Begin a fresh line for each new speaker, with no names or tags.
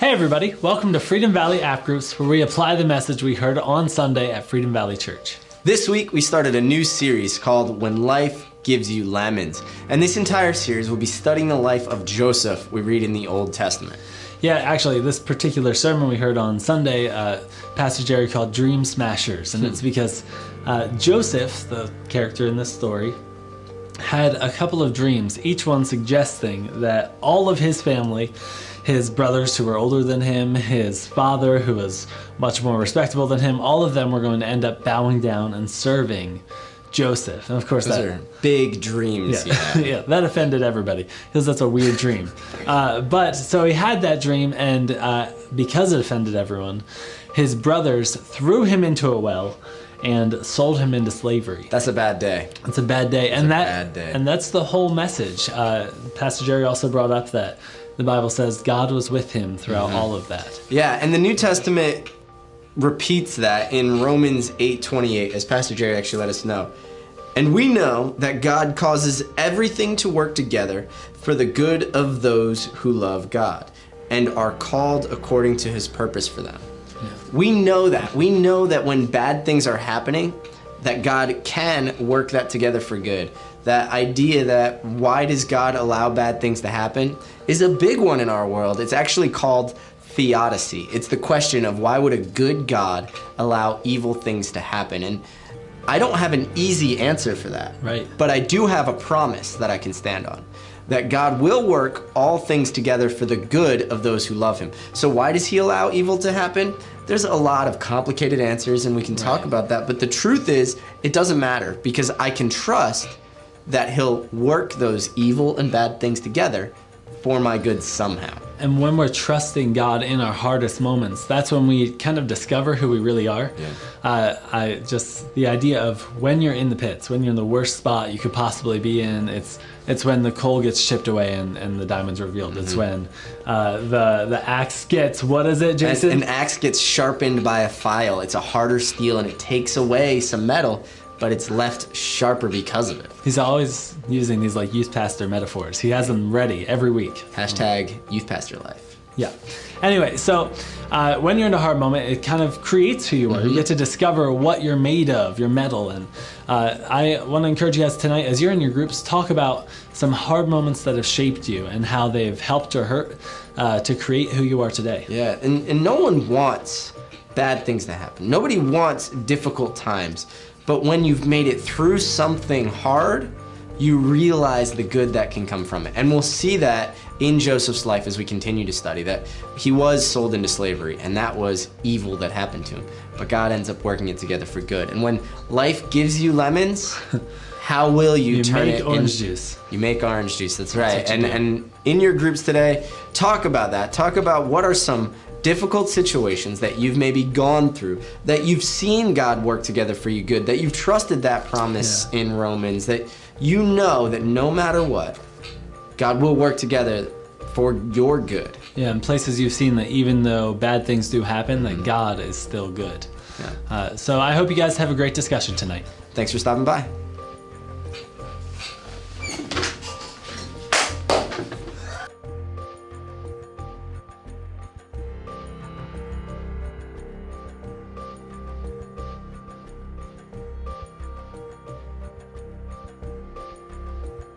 Hey everybody, welcome to Freedom Valley App Groups, where we apply the message we heard on Sunday at Freedom Valley Church.
This week we started a new series called When Life Gives You Lemons. And this entire series will be studying the life of Joseph we read in the Old Testament.
Yeah, actually, this particular sermon we heard on Sunday, Pastor Jerry called Dream Smashers. And it's because Joseph, the character in this story, had a couple of dreams, each one suggesting that all of his family, his brothers who were older than him, his father who was much more respectable than him, all of them were going to end up bowing down and serving Joseph. And of course,
Those are big dreams.
Yeah, that offended everybody because that's a weird dream. But so he had that dream, and because it offended everyone, his brothers threw him into a well and sold him into slavery.
That's a bad day.
It's a bad day.
Bad day.
And that's the whole message. Pastor Jerry also brought up that the Bible says God was with him throughout all of that.
Yeah, and the New Testament repeats that in Romans 8:28, as Pastor Jerry actually let us know. And we know that God causes everything to work together for the good of those who love God and are called according to his purpose for them. Yeah. We know that. We know that when bad things are happening, that God can work that together for good. That idea that why does God allow bad things to happen is a big one in our world. It's actually called theodicy. It's the question of why would a good God allow evil things to happen? And I don't have an easy answer for that.
Right.
But I do have a promise that I can stand on. That God will work all things together for the good of those who love him. So why does he allow evil to happen? There's a lot of complicated answers and we can talk about that. But the truth is, it doesn't matter because I can trust that he'll work those evil and bad things together for my good somehow.
And when we're trusting God in our hardest moments, that's when we kind of discover who we really are. Yeah. The idea of when you're in the pits, when you're in the worst spot you could possibly be in, it's when the coal gets chipped away and the diamond's revealed. Mm-hmm. It's when the axe gets, what is it, Jason?
An axe gets sharpened by a file. It's a harder steel and it takes away some metal, but it's left sharper because of it.
He's always using these like youth pastor metaphors. He has them ready every week.
#, youth pastor life.
Yeah. Anyway, so when you're in a hard moment, it kind of creates who you are. Mm-hmm. You get to discover what you're made of, your metal. And I want to encourage you guys tonight, as you're in your groups, talk about some hard moments that have shaped you and how they've helped or hurt to create who you are today.
Yeah, and no one wants bad things to happen. Nobody wants difficult times. But when you've made it through something hard, you realize the good that can come from it. And we'll see that in Joseph's life as we continue to study, that he was sold into slavery, and that was evil that happened to him. But God ends up working it together for good. And when life gives you lemons, how will you turn it into
orange juice?
You make orange juice, that's right. And in your groups today, talk about that. Talk about what are some difficult situations that you've maybe gone through, that you've seen God work together for you good, that you've trusted that promise in Romans, that you know that no matter what, God will work together for your good.
Yeah, and places you've seen that even though bad things do happen, that God is still good. Yeah. So I hope you guys have a great discussion tonight.
Thanks for stopping by.